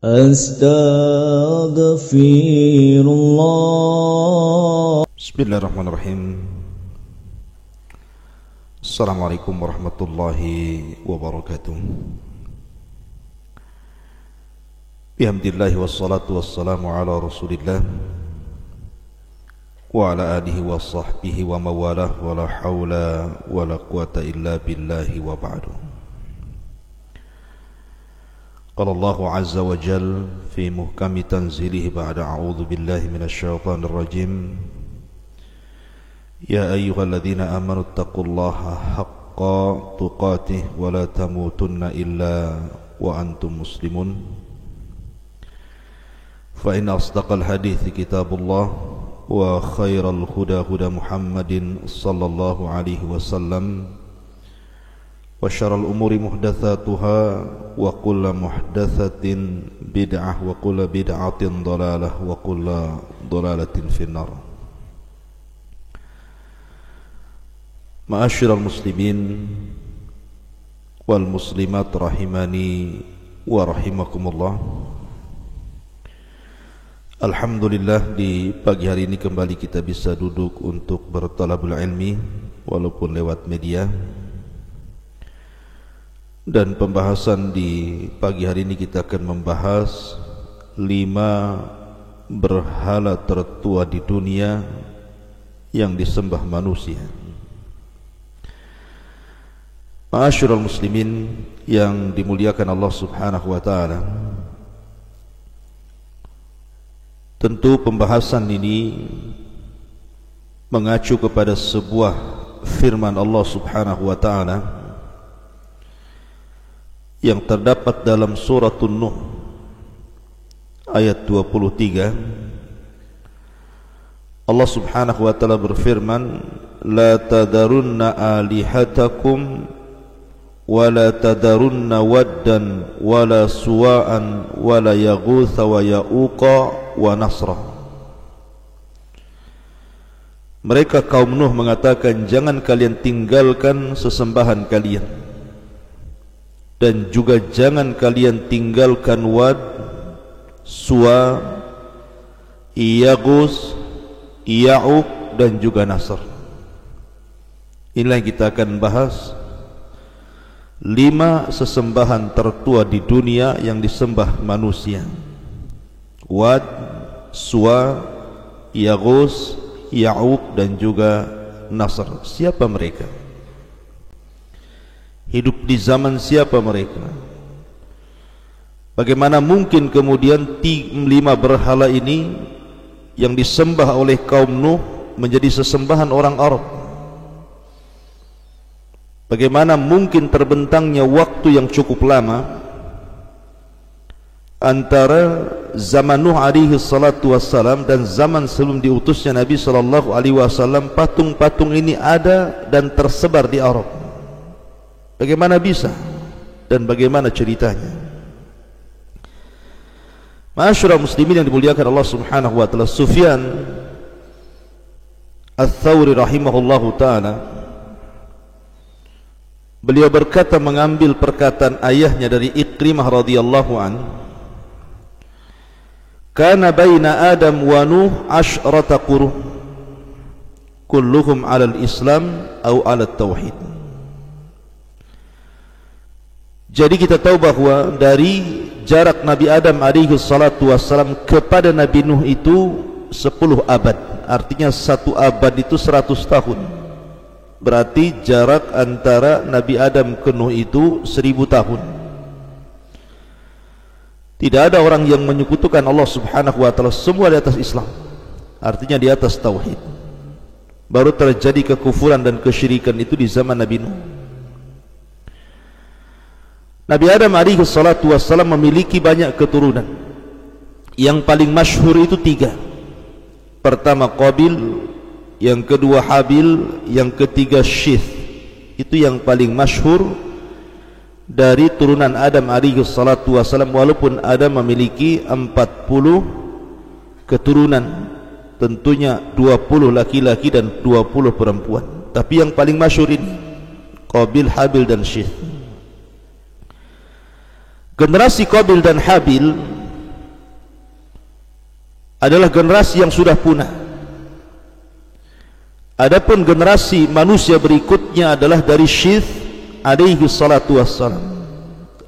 Astaghfirullah. Bismillahirrahmanirrahim. Assalamualaikum warahmatullahi wabarakatuh. Bihamdillahi wassalatu wassalamu ala rasulillah wa ala alihi wa sahbihi wa mawalah wa la hawla wa la quwata illa billahi wa ba'du. Qala Allahu azza wa jal fi muhkami tanzilihi ba'da a'udhu billahi minasyaitanir rajim. Ya ayyuhalladzina amanu taqullaha haqqa tuqatih wa la tamutunna illa wa antum muslimun. Fa in asdaqal hadithi kitabullah wa khairal huda huda Muhammadin sallallahu alaihi wasallam wa syarrul umuri muhdatsatuha wa kullu muhdatsatin bid'ah wa kullu bid'atin dhalalah wa kullu dhalalatin finnar. Ma'asyiral muslimin wal muslimat rahimani wa rahimakumullah. Alhamdulillah, di pagi hari ini kembali kita bisa duduk untuk bertalabul ilmi walaupun lewat media. Dan pembahasan di pagi hari ini kita akan membahas 5 berhala tertua di dunia yang disembah manusia. Ma'asyiral muslimin yang dimuliakan Allah Subhanahu wa taala. Tentu pembahasan ini mengacu kepada sebuah firman Allah Subhanahu wa taala yang terdapat dalam Suratun Nuh ayat 23. Allah Subhanahu wa taala berfirman, la tadarunna alihatakum wa la tadarunna waddan wa la suwa'an wa la yaghutha wa ya'uqa wa nasra. Mereka kaum Nuh mengatakan, jangan kalian tinggalkan sesembahan kalian, dan juga jangan kalian tinggalkan Wad, Suwa, Yaghus, Ya'uq dan juga Nasr. Inilah yang kita akan bahas 5 sesembahan tertua di dunia yang disembah manusia. Wad, Suwa, Yaghus, Ya'uq dan juga Nasr. Siapa mereka? Hidup di zaman siapa mereka? Bagaimana mungkin kemudian 5 berhala ini yang disembah oleh kaum Nuh menjadi sesembahan orang Arab? Bagaimana mungkin terbentangnya waktu yang cukup lama antara zaman Nuh alaihi salatu wassalam dan zaman sebelum diutusnya Nabi sallallahu alaihi wasallam, patung-patung ini ada dan tersebar di Arab? Bagaimana bisa dan bagaimana ceritanya? Ma'asyiral muslimin yang dimuliakan Allah Subhanahu wa taala, Sufyan Ats-Tsauri rahimahullahu taala, beliau berkata mengambil perkataan ayahnya dari Ikrimah radhiyallahu an, kana baina Adam wa Nuh 'asyrata qurun kulluhum 'alal Islam aw 'alat tauhid. Jadi kita tahu bahwa dari jarak Nabi Adam alaihi salatu wassalam kepada Nabi Nuh itu 10 abad. Artinya 1 abad itu 100 tahun. Berarti jarak antara Nabi Adam ke Nuh itu 1000 tahun. Tidak ada orang yang menyekutukan Allah Subhanahu wa taala, semua di atas Islam. Artinya di atas tauhid. Baru terjadi kekufuran dan kesyirikan itu di zaman Nabi Nuh. Nabi Adam alaihi salatu wassalam memiliki banyak keturunan. Yang paling masyhur itu 3. Pertama Qabil, yang kedua Habil, yang ketiga Syith. Itu yang paling masyhur dari turunan Adam alaihi salatu wassalam, walaupun Adam memiliki 40 keturunan, tentunya 20 laki-laki dan 20 perempuan. Tapi yang paling masyhur ini Qabil, Habil dan Syith. Generasi Qabil dan Habil adalah generasi yang sudah punah. Adapun generasi manusia berikutnya adalah dari Syith alaihi salatu wassalam,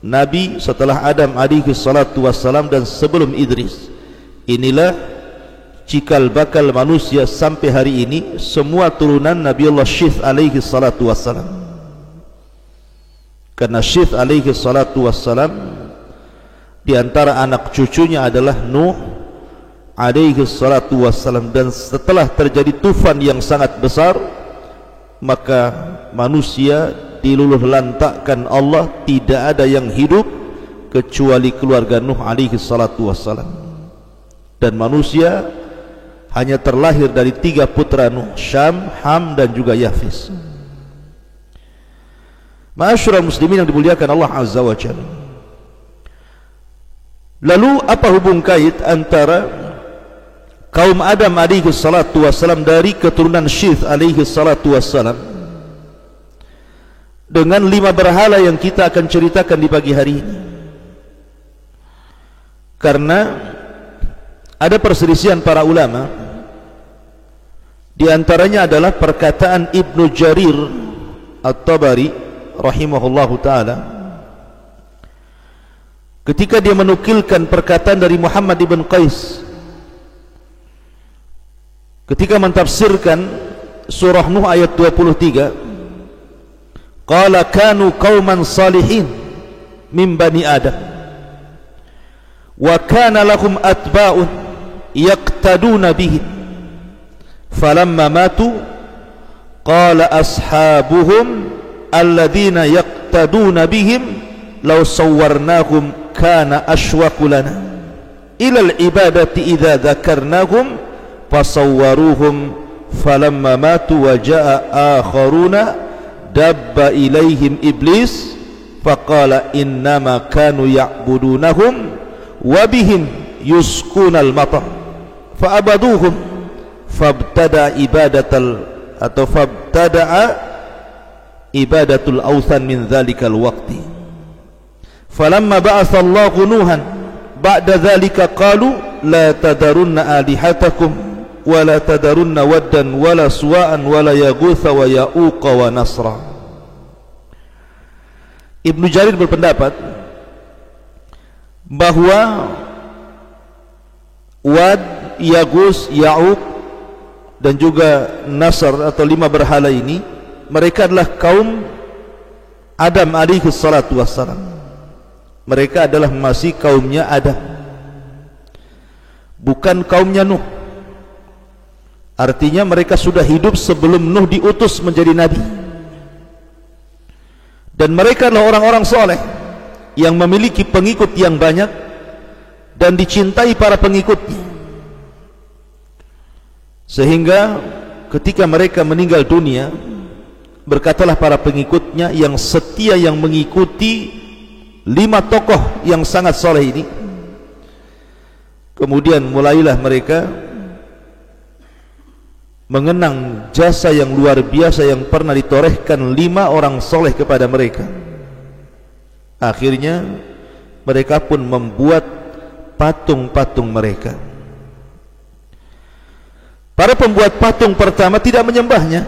Nabi setelah Adam alaihi salatu wassalam dan sebelum Idris. Inilah cikal bakal manusia sampai hari ini, semua turunan Nabiullah Syith alaihi salatu wassalam. Karena Syith alaihi salatu wassalam di antara anak cucunya adalah Nuh alaihi salatu wassalam, dan setelah terjadi tufan yang sangat besar, maka manusia diluluh lantakkan Allah, tidak ada yang hidup kecuali keluarga Nuh alaihi salatu wassalam. Dan manusia hanya terlahir dari 3 putra Nuh, Syam, Ham dan juga Yafis. Ma'asyiral muslimin yang dimuliakan Allah azza wa jalla. Lalu apa hubung kait antara kaum Adam alaihi salatu wassalam dari keturunan Syith alaihi salatu wassalam dengan 5 berhala yang kita akan ceritakan di pagi hari ini? Karena ada perselisihan para ulama, di antaranya adalah perkataan Ibnu Jarir At-Tabari rahimahullahu ta'ala ketika dia menukilkan perkataan dari Muhammad ibn Qais ketika mentafsirkan surah Nuh ayat 23, qala kanu qauman salihin min bani Adam wa kana lahum atba'un yaqtaduna bihim falamma matu qala ashabuhum alladhina yaqtaduna bihim law sawwarnahum kana ashwaqu lana ila al-ibadati idza dzakarnahum fasawwaruhum falamma matu wa jaa akharuna dabba ilaihim iblis faqala innama kanu ya'budunahum wa bihim yuskunal matar fa'abaduhum fabtada ibadatul awthan min dhalikal waqti falamma ba'atha Allahu Nuhan ba'da dhalika qalu la tadarunna alihatakum wa la tadarunna waddan wa la suwa'an wa la yaghutha wa ya'uqa wa nasra. Ibnu Jarir berpendapat bahwa Wad, Yaghus, Ya'uq dan juga Nasr atau 5 berhala ini, mereka adalah kaum Adam alaihi salatu wassalam. Mereka adalah masih kaumnya Adam, bukan kaumnya Nuh. Artinya mereka sudah hidup sebelum Nuh diutus menjadi nabi. Dan mereka adalah orang-orang soleh yang memiliki pengikut yang banyak dan dicintai para pengikutnya, sehingga ketika mereka meninggal dunia, berkatalah para pengikutnya yang setia yang mengikuti 5 tokoh yang sangat soleh ini, kemudian mulailah mereka mengenang jasa yang luar biasa yang pernah ditorehkan 5 orang soleh kepada mereka. Akhirnya mereka pun membuat patung-patung mereka. Para pembuat patung pertama tidak menyembahnya.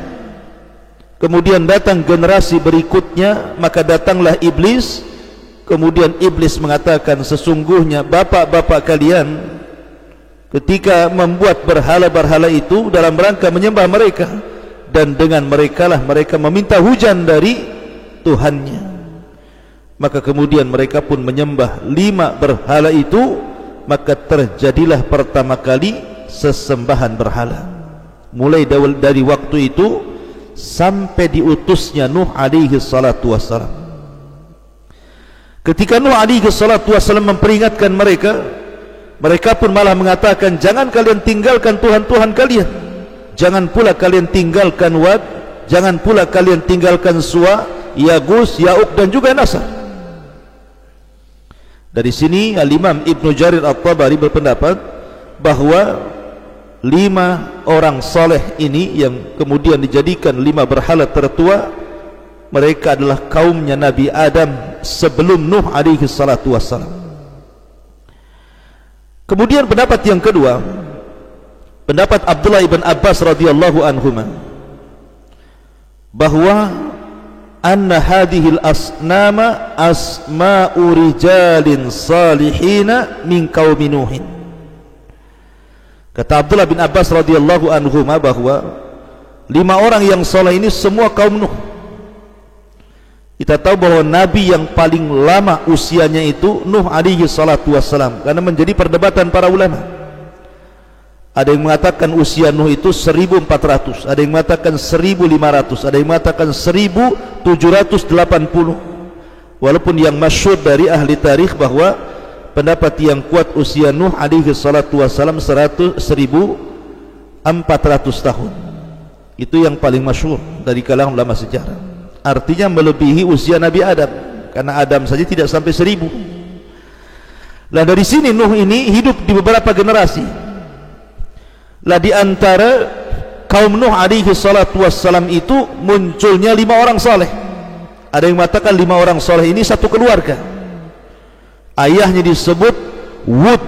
Kemudian datang generasi berikutnya, maka datanglah iblis. Kemudian iblis mengatakan, sesungguhnya bapak-bapak kalian ketika membuat berhala-berhala itu dalam rangka menyembah mereka, dan dengan merekalah mereka meminta hujan dari Tuhannya. Maka kemudian mereka pun menyembah 5 berhala itu, maka terjadilah pertama kali sesembahan berhala. Mulai dari waktu itu sampai diutusnya Nuh alaihi salatu wassalam. Ketika Nuh alaihi salatu wassalam memperingatkan mereka, mereka pun malah mengatakan, jangan kalian tinggalkan Tuhan-Tuhan kalian, jangan pula kalian tinggalkan Wad, jangan pula kalian tinggalkan Suwa, Yaghus, Ya'uq dan juga Nasr. Dari sini Al-Imam Ibnu Jarir At-Tabari berpendapat bahwa 5 orang soleh ini yang kemudian dijadikan 5 berhala tertua, mereka adalah kaumnya Nabi Adam sebelum Nuh alaihi salatu wassalam. Kemudian pendapat yang kedua pendapat Abdullah ibn Abbas radhiyallahu anhuma bahwa anna hadhil asnama asma'u rijalin salihina min qaumi Nuhin. Kata Abdullah bin Abbas radhiyallahu anhuma bahwa 5 orang yang saleh ini semua kaum Nuh. Kita tahu bahwa nabi yang paling lama usianya itu Nuh alaihi salatu wassalam, karena menjadi perdebatan para ulama. Ada yang mengatakan usia Nuh itu 1400, ada yang mengatakan 1500, ada yang mengatakan 1780. Walaupun yang masyhur dari ahli tarikh bahwa pendapat yang kuat usia Nuh alaihi salatu wassalam 1400 tahun. Itu yang paling masyhur dari kalangan ulama sejarah. Artinya melebihi usia Nabi Adam, karena Adam saja tidak sampai 1000. Lah dari sini Nuh ini hidup di beberapa generasi. Lah di antara kaum Nuh alaihi salatu wassalam itu munculnya 5 orang saleh. Ada yang mengatakan 5 orang saleh ini satu keluarga. Ayahnya disebut Wud,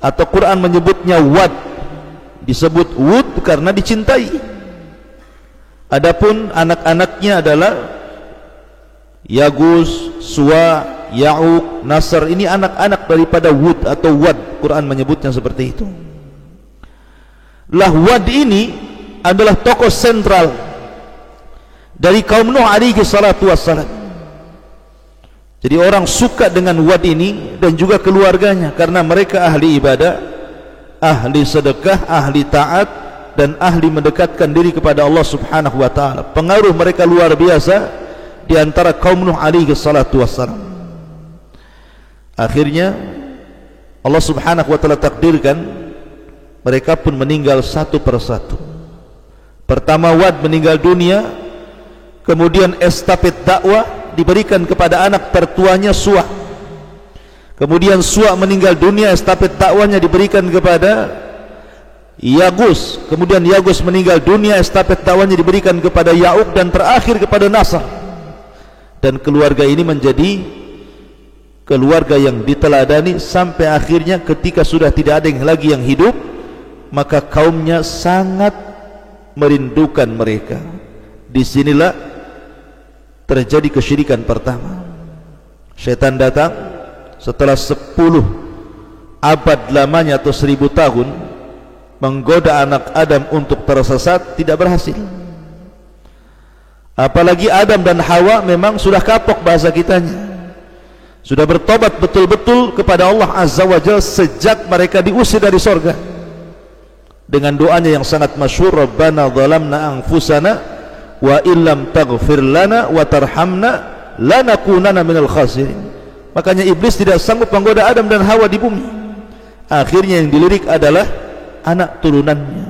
atau Quran menyebutnya Wad. Disebut Wud karena dicintai. Adapun anak-anaknya adalah Yagus, Suwa, Ya'uq, Nasr. Ini anak-anak daripada Wud atau Wad. Quran menyebutnya seperti itu. Lah Wad ini adalah tokoh sentral dari kaum Nuh alaihi salatu wassalam. Jadi orang suka dengan Wad ini dan juga keluarganya, karena mereka ahli ibadah, ahli sedekah, ahli taat, dan ahli mendekatkan diri kepada Allah subhanahu wa ta'ala. Pengaruh mereka luar biasa di antara kaum Nuh alaihi salatu wassalam. Akhirnya Allah subhanahu wa ta'ala takdirkan mereka pun meninggal satu persatu. Pertama Wad meninggal dunia, kemudian estafet dakwah diberikan kepada anak tertuanya Suwa. Kemudian Suwa meninggal dunia, estafet dakwahnya diberikan kepada Yagus. Kemudian Yagus meninggal dunia, estafet dakwahnya diberikan kepada Ya'uq, dan terakhir kepada Nasr. Dan keluarga ini menjadi keluarga yang diteladani sampai akhirnya ketika sudah tidak ada yang lagi yang hidup, maka kaumnya sangat merindukan mereka. Disinilah terjadi kesyirikan pertama. Syaitan datang setelah 10 abad lamanya atau 1000 tahun menggoda anak Adam untuk tersesat, tidak berhasil. Apalagi Adam dan Hawa memang sudah kapok bahasa kitanya, sudah bertobat betul-betul kepada Allah Azza wa Jalla sejak mereka diusir dari sorga dengan doanya yang sangat masyhur, Rabbana zalamna anfusana wa illam taghfir lana wa tarhamna lanakunanna minal khasirin. Makanya iblis tidak sanggup menggoda Adam dan Hawa di bumi. Akhirnya yang dilirik adalah anak turunannya,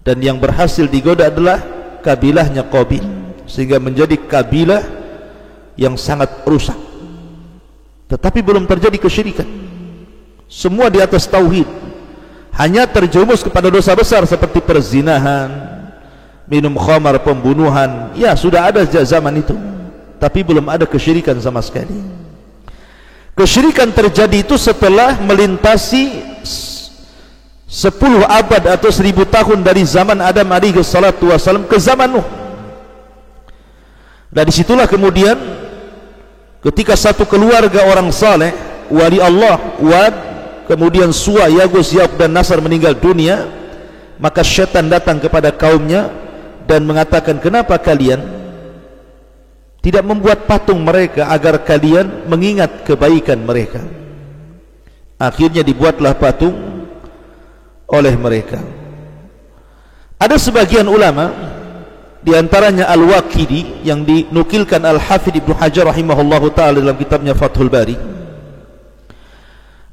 dan yang berhasil digoda adalah kabilahnya Qabil, sehingga menjadi kabilah yang sangat rusak. Tetapi belum terjadi kesyirikan, semua di atas tauhid. Hanya terjerumus kepada dosa besar seperti perzinahan, minum khamar, pembunuhan. Ya sudah ada zaman itu, tapi belum ada kesyirikan sama sekali. Kesyirikan terjadi itu setelah melintasi 10 abad atau 1000 tahun dari zaman Adam alaihi salatu wassalam ke zaman Nuh. Dan disitulah kemudian ketika satu keluarga orang saleh, wali Allah Wad, kemudian Suwa, Yagus, Ya'uq dan Nasr meninggal dunia, maka syaitan datang kepada kaumnya dan mengatakan, kenapa kalian tidak membuat patung mereka agar kalian mengingat kebaikan mereka? Akhirnya dibuatlah patung oleh mereka. Ada sebagian ulama, di antaranya Al-Waqidi, yang dinukilkan Al-Hafidh Ibnu Hajar rahimahullahu ta'ala dalam kitabnya Fathul Bari.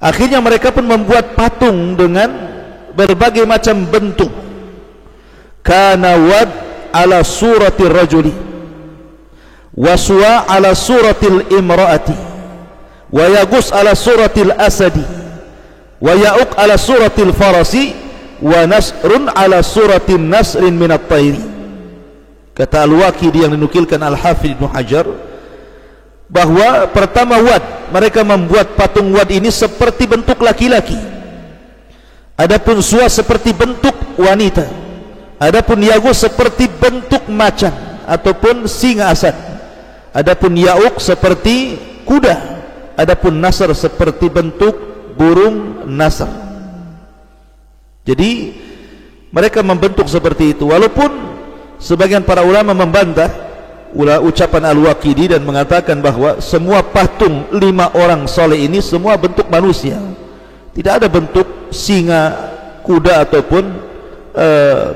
Akhirnya mereka pun membuat patung dengan berbagai macam bentuk. Kana Wad ala suratil rajuli, wa Suwa ala suratil imraati, wa Yagus ala suratil asadi, wa Ya'uq ala suratil farasi, wa Nasrun ala suratin nasrin minat tayri. Kata Al-Waqidi yang dinukilkan Al-Hafidh Ibnu Hajar bahwa pertama Wad, mereka membuat patung Wad ini seperti bentuk laki-laki. Adapun suwa seperti bentuk wanita, adapun yaghus seperti bentuk macan ataupun singa asad, adapun ya'uq seperti kuda, adapun nasr seperti bentuk burung nasr. Jadi mereka membentuk seperti itu, walaupun sebagian para ulama membantah ucapan Al-Waqidi dan mengatakan bahwa semua patung 5 orang soleh ini semua bentuk manusia, tidak ada bentuk singa, kuda ataupun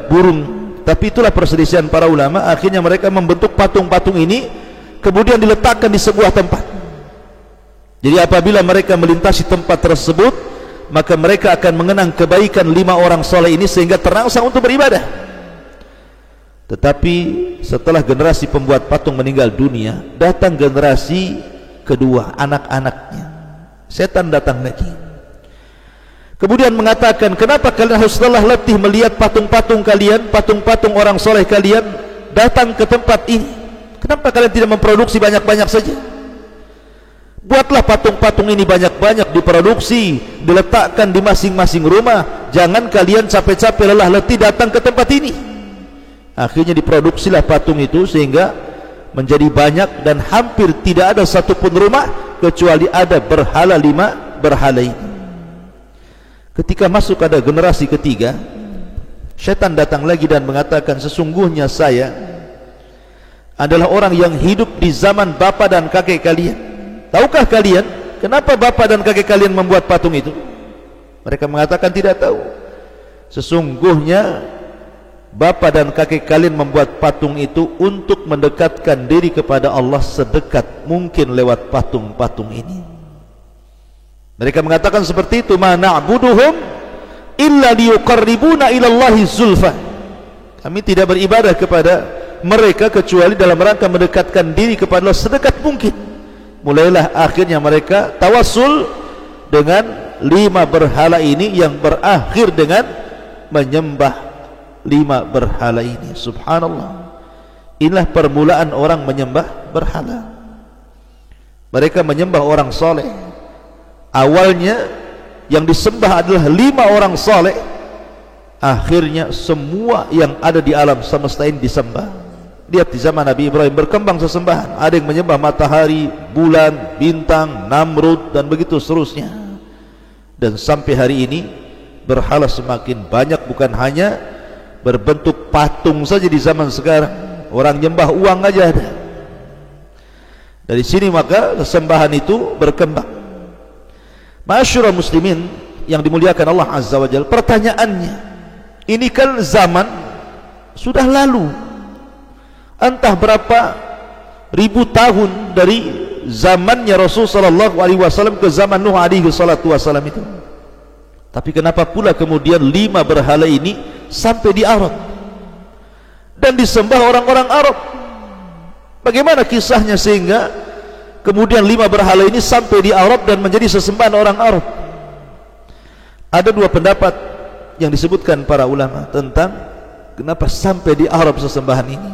burung. Tapi itulah perselisihan para ulama. Akhirnya mereka membentuk patung-patung ini kemudian diletakkan di sebuah tempat. Jadi apabila mereka melintasi tempat tersebut, maka mereka akan mengenang kebaikan 5 orang soleh ini sehingga terangsang untuk beribadah. Tetapi setelah generasi pembuat patung meninggal dunia, datang generasi kedua, anak-anaknya. Setan datang lagi, kemudian mengatakan, kenapa kalian harus lelah letih melihat patung-patung kalian, patung-patung orang soleh kalian datang ke tempat ini? Kenapa kalian tidak memproduksi banyak-banyak saja? Buatlah patung-patung ini banyak-banyak, diproduksi, diletakkan di masing-masing rumah. Jangan kalian capek-capek lelah letih datang ke tempat ini. Akhirnya diproduksilah patung itu sehingga menjadi banyak, dan hampir tidak ada satupun rumah kecuali ada berhala 5 berhala ini. Ketika masuk ada generasi ketiga, syaitan datang lagi dan mengatakan, sesungguhnya saya adalah orang yang hidup di zaman bapa dan kakek kalian. Tahukah kalian kenapa bapa dan kakek kalian membuat patung itu? Mereka mengatakan tidak tahu. Sesungguhnya bapa dan kakek kalian membuat patung itu untuk mendekatkan diri kepada Allah sedekat mungkin lewat patung-patung ini. Mereka mengatakan seperti itu, ma na'buduhum illa liyuqarribuna ila Allahi zulfa. Kami tidak beribadah kepada mereka kecuali dalam rangka mendekatkan diri kepada Allah sedekat mungkin. Mulailah akhirnya mereka tawassul dengan 5 berhala ini yang berakhir dengan menyembah 5 berhala ini. Subhanallah, inilah permulaan orang menyembah berhala. Mereka menyembah orang soleh. Awalnya yang disembah adalah 5 orang soleh, akhirnya semua yang ada di alam semesta ini disembah. Lihat di zaman Nabi Ibrahim berkembang sesembahan. Ada yang menyembah matahari, bulan, bintang, Namrud, dan begitu seterusnya. Dan sampai hari ini berhala semakin banyak, bukan hanya berbentuk patung saja di zaman sekarang. Orang nyembah uang aja ada. Dari sini maka sesembahan itu berkembang. Ma'asyiral muslimin yang dimuliakan Allah Azza wa Jalla, pertanyaannya, ini kan zaman sudah lalu, entah berapa ribu tahun dari zamannya Rasul sallallahu alaihi wasallam ke zaman Nuh alaihi salatu wasallam itu. Tapi kenapa pula kemudian 5 berhala ini sampai di Arab dan disembah orang-orang Arab? Bagaimana kisahnya sehingga kemudian 5 berhala ini sampai di Arab dan menjadi sesembahan orang Arab? Ada 2 pendapat yang disebutkan para ulama tentang kenapa sampai di Arab sesembahan ini.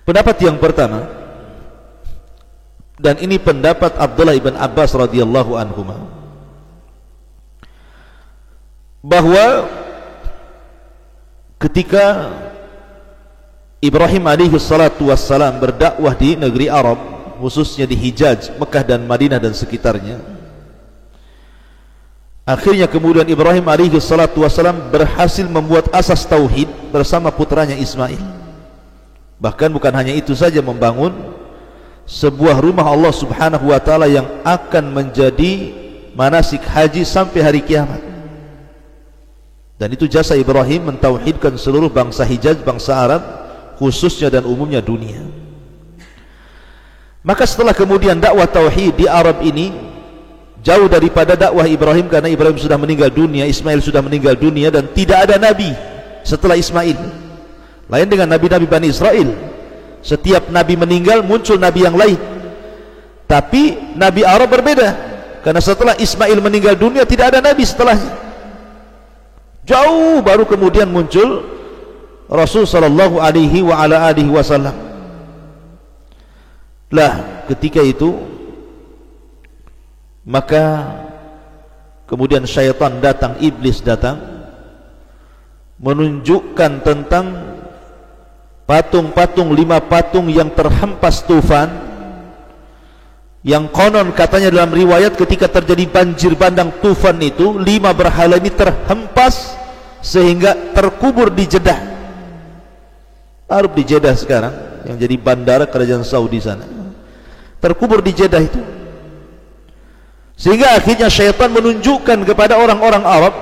Pendapat yang pertama, dan ini pendapat Abdullah ibn Abbas radhiyallahu anhuma, bahwa ketika Ibrahim alaihi salatu wassalam berdakwah di negeri Arab, khususnya di Hijaz, Mekah dan Madinah dan sekitarnya, akhirnya kemudian Ibrahim alaihi salatu wassalam berhasil membuat asas tauhid bersama putranya Ismail. Bahkan bukan hanya itu saja, membangun sebuah rumah Allah subhanahu wa ta'ala yang akan menjadi manasik haji sampai hari kiamat. Dan itu jasa Ibrahim mentauhidkan seluruh bangsa Hijaz, bangsa Arab khususnya dan umumnya dunia. Maka setelah kemudian dakwah tauhid di Arab ini jauh daripada dakwah Ibrahim, karena Ibrahim sudah meninggal dunia, Ismail sudah meninggal dunia, dan tidak ada nabi setelah Ismail. Lain dengan nabi-nabi Bani Israel, setiap nabi meninggal muncul nabi yang lain. Tapi nabi Arab berbeda, karena setelah Ismail meninggal dunia tidak ada nabi setelahnya. Jauh baru kemudian muncul Rasul sallallahu alaihi wa ala alihi wasallam. Lah ketika itu maka kemudian syaitan datang, iblis datang, menunjukkan tentang patung-patung, 5 patung yang terhempas tufan, yang konon katanya dalam riwayat ketika terjadi banjir bandang tufan itu 5 berhala ini terhempas sehingga terkubur di Jeddah. Arab di Jeddah sekarang yang jadi bandara kerajaan Saudi sana, terkubur di Jeddah itu. Sehingga akhirnya syaitan menunjukkan kepada orang-orang Arab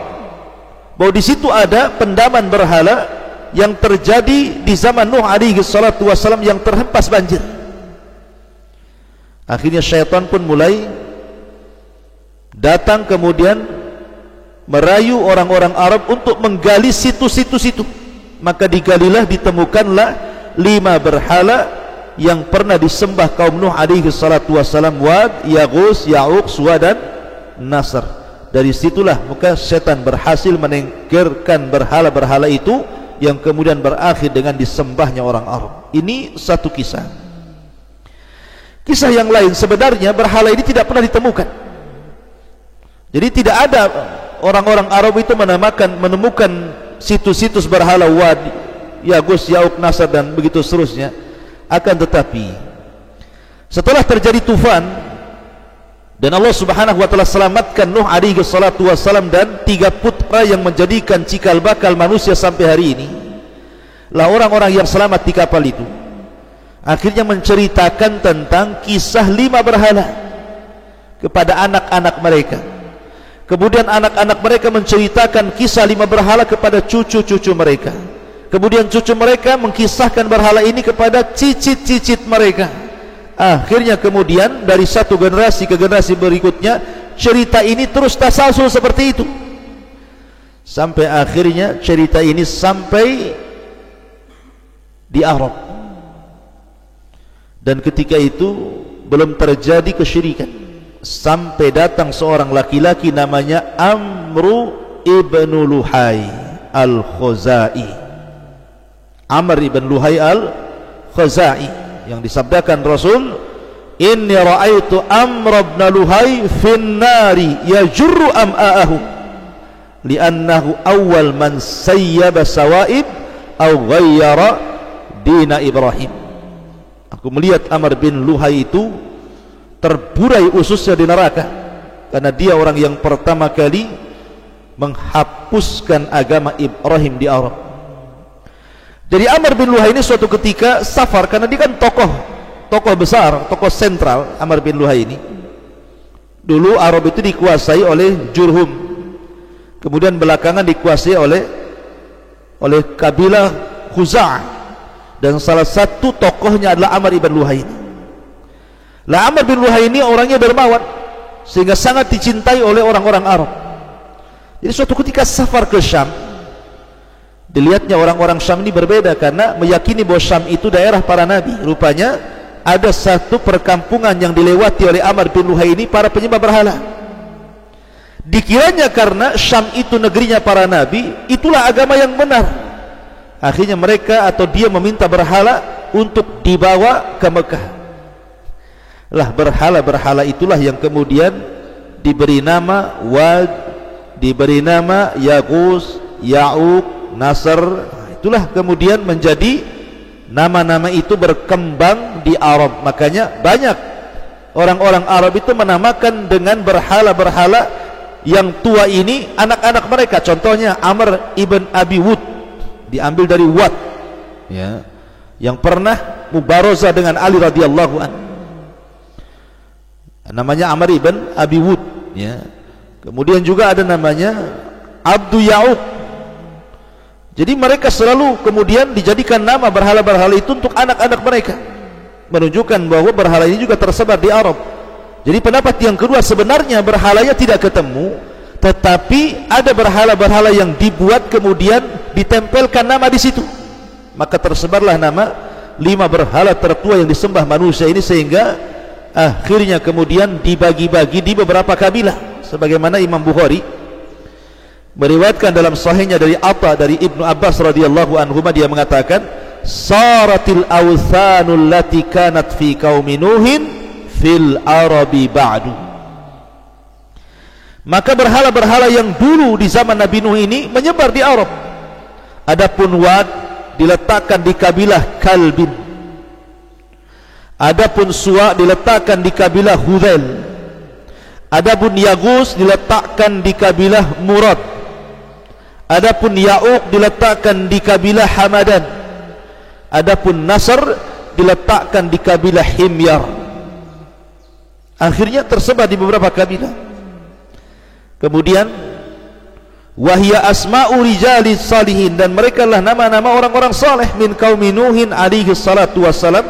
bahwa di situ ada pendaman berhala yang terjadi di zaman Nuh alaihi salatu wasallam yang terhempas banjir. Akhirnya syaitan pun mulai datang kemudian merayu orang-orang Arab untuk menggali situs-situs itu. Maka digalilah, ditemukanlah 5 berhala yang pernah disembah kaum Nuh alaihi salatu wasallam, Wad, Yaghus, Ya'uq, Suwa dan Nasr. Dari situlah maka setan berhasil menenggerkan berhala-berhala itu yang kemudian berakhir dengan disembahnya orang Arab. Ini satu kisah. Kisah yang lain, sebenarnya berhala ini tidak pernah ditemukan. Jadi tidak ada orang-orang Arab itu menemukan situs-situs berhala Wad, Yaghus, Ya'uq, Nasr dan begitu seterusnya. Akan tetapi setelah terjadi tufan dan Allah subhanahu wa ta'ala selamatkan Nuh alaihi salatu wassalam dan 3 putra yang menjadikan cikal bakal manusia sampai hari ini, lah orang-orang yang selamat di kapal itu akhirnya menceritakan tentang kisah 5 berhala kepada anak-anak mereka. Kemudian anak-anak mereka menceritakan kisah 5 berhala kepada cucu-cucu mereka. Kemudian cucu mereka mengkisahkan berhala ini kepada cicit-cicit mereka. Akhirnya kemudian dari satu generasi ke generasi berikutnya, cerita ini terus tasalsul seperti itu, sampai akhirnya cerita ini sampai di Arab. Dan ketika itu belum terjadi kesyirikan, sampai datang seorang laki-laki namanya Amru ibn Luhai al-Khuzai. Amr ibn Luhai al-Khuzai yang disabdakan Rasul, inni ra'aitu Amr ibn Luhai fin nari yajurru am'a'ahu li'annahu awal man sayyaba sawaib aw ghayyara dina Ibrahim. Aku melihat Amr bin Luhai itu terburai ususnya di neraka karena dia orang yang pertama kali menghapuskan agama Ibrahim di Arab. Jadi Amr bin Luhai ini suatu ketika safar, karena dia kan tokoh besar, tokoh sentral. Amr bin Luhai ini dulu Arab itu dikuasai oleh Jurhum, kemudian belakangan dikuasai oleh kabilah Khuza'ah, dan salah satu tokohnya adalah Amr bin Luhai ini. Lah Amr bin Luhai ini orangnya dermawan sehingga sangat dicintai oleh orang-orang Arab. Jadi suatu ketika safar ke Syam, dilihatnya orang-orang Syam ini berbeda karena meyakini bahwa Syam itu daerah para nabi. Rupanya ada satu perkampungan yang dilewati oleh Amr bin Luhai ini para penyembah berhala. Dikiranya karena Syam itu negerinya para nabi, itulah agama yang benar. Akhirnya mereka atau dia meminta berhala untuk dibawa ke Mekah. Lah berhala-berhala itulah yang kemudian diberi nama Wad, diberi nama Yaghus, Ya'uq, Nasr. Itulah kemudian menjadi nama-nama itu berkembang di Arab. Makanya banyak orang-orang Arab itu menamakan dengan berhala-berhala yang tua ini anak-anak mereka. Contohnya Amr ibn Abi Wud, diambil dari Wad ya, yang pernah mubarazah dengan Ali radhiyallahu anhu, namanya Amr ibn Abi Wud ya. Kemudian juga ada namanya Abdu Ya'uq. Jadi mereka selalu kemudian dijadikan nama berhala-berhala itu untuk anak-anak mereka, menunjukkan bahwa berhala ini juga tersebar di Arab. Jadi pendapat yang kedua, sebenarnya berhalanya tidak ketemu, tetapi ada berhala-berhala yang dibuat kemudian ditempelkan nama di situ. Maka tersebarlah nama 5 berhala tertua yang disembah manusia ini, sehingga akhirnya kemudian dibagi-bagi di beberapa kabilah. Sebagaimana Imam Bukhari meriwayatkan dalam sahihnya dari Atta dari Ibnu Abbas radhiyallahu anhu, dia mengatakan, saratil awthanul lati kanat fi qaumi nuhin fil arabi ba'du. Maka berhala-berhala yang dulu di zaman Nabi Nuh ini menyebar di Arab. Adapun Wad diletakkan di kabilah Kalbin. Adapun Suwa diletakkan di kabilah Hudzail. Adapun Yagus diletakkan di kabilah Murad. Adapun Ya'uq diletakkan di kabilah Hamadan. Adapun Nasr diletakkan di kabilah Himyar. Akhirnya tersebar di beberapa kabilah. Kemudian wahya asma'u rijalis salihin, dan mereka lah nama-nama orang-orang saleh min qaumi Nuhin alaihi salatu wassalam,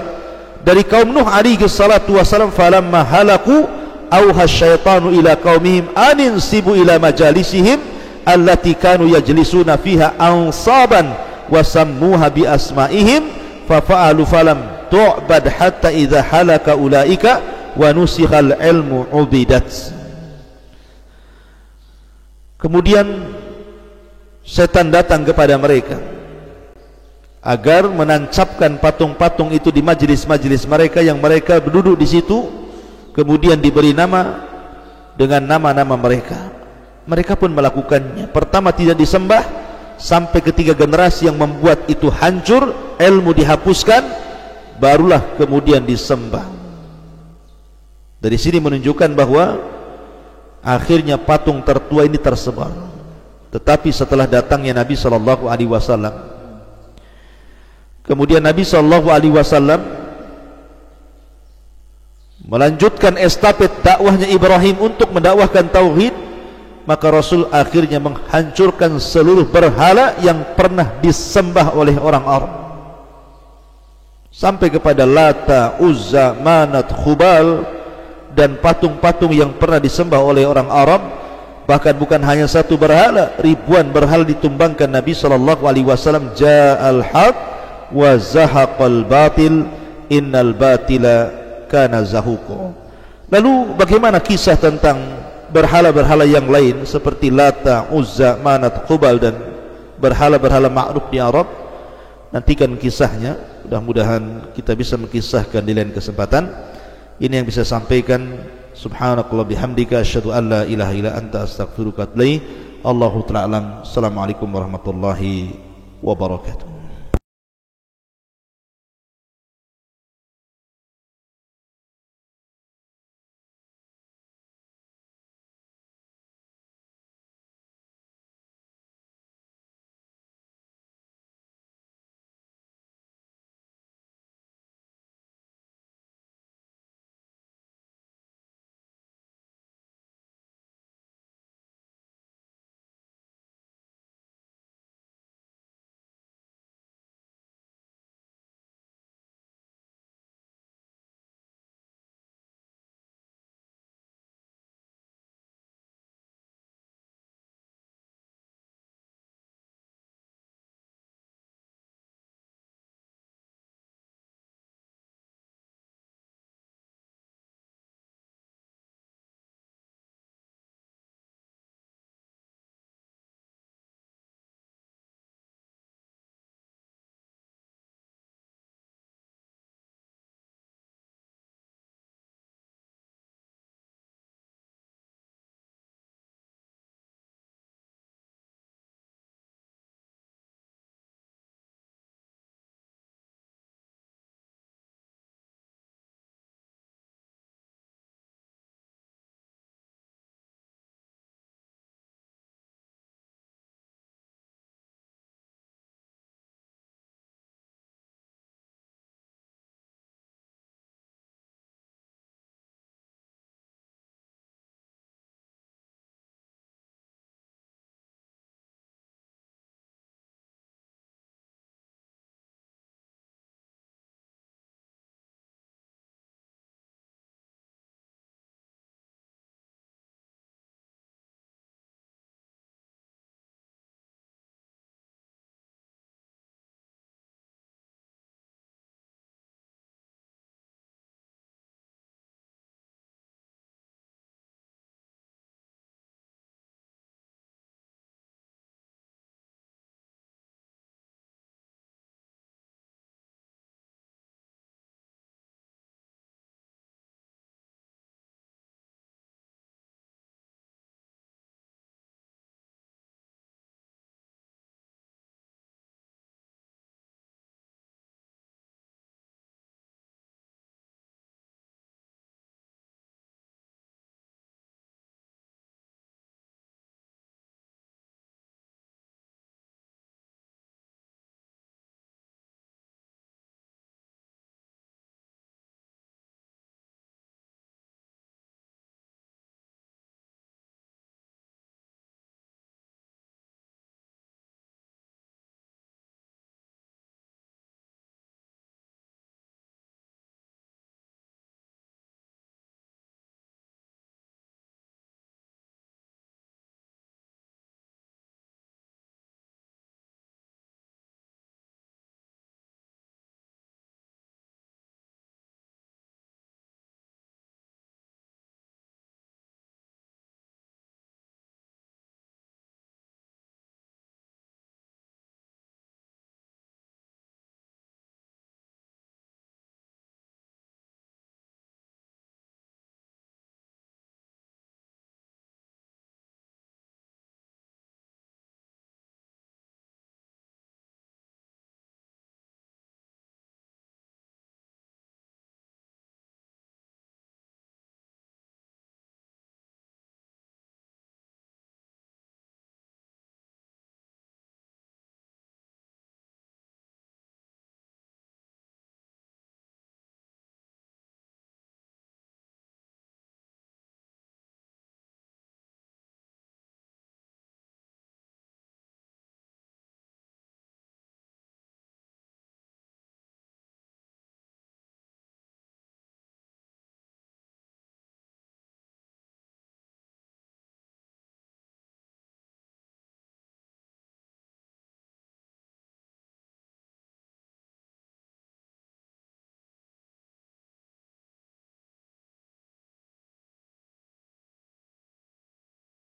dari kaum Nuh alaihi salatu wassalam. Falamma halaku auha syaitanu ila qaumihim aninsibu ila majalisihim allati kanu yajlisuna fiha ansaban wa sammuha bi asma'ihim fafa'alu falam tu'bad hatta idza halaka ulaika wa nusikhal ilmu ubidat. Kemudian setan datang kepada mereka agar menancapkan patung-patung itu di majlis-majlis mereka yang mereka duduk di situ, kemudian diberi nama dengan nama-nama mereka. Mereka pun melakukannya. Pertama tidak disembah, sampai ketiga generasi yang membuat itu hancur, ilmu dihapuskan, barulah kemudian disembah. Dari sini menunjukkan bahwa akhirnya patung tertua ini tersebar. Tetapi setelah datangnya Nabi sallallahu alaihi wasallam, kemudian Nabi sallallahu alaihi wasallam melanjutkan estafet dakwahnya Ibrahim untuk mendakwahkan tauhid, maka Rasul akhirnya menghancurkan seluruh berhala yang pernah disembah oleh orang Arab, sampai kepada Lata, Uzza, Manat, Khubal, dan patung-patung yang pernah disembah oleh orang Arab. Bahkan bukan hanya satu berhala, ribuan berhala ditumbangkan Nabi sallallahu alaihi wasallam. Ja'al haq wa zahaqal batil innal batila kana zahuqa. Lalu bagaimana kisah tentang berhala-berhala yang lain seperti Lata, Uzza, Manat, Khubal dan berhala-berhala ma'ruf di Arab? Nantikan kisahnya, mudah-mudahan kita bisa mengkisahkan di lain kesempatan. Ini yang bisa sampaikan. Subhanakallah bihamdika asyhadu an la ilaha illa anta astaghfiruka wa atubu ilaik. Allahu ta'ala alam. Assalamualaikum warahmatullahi wabarakatuh.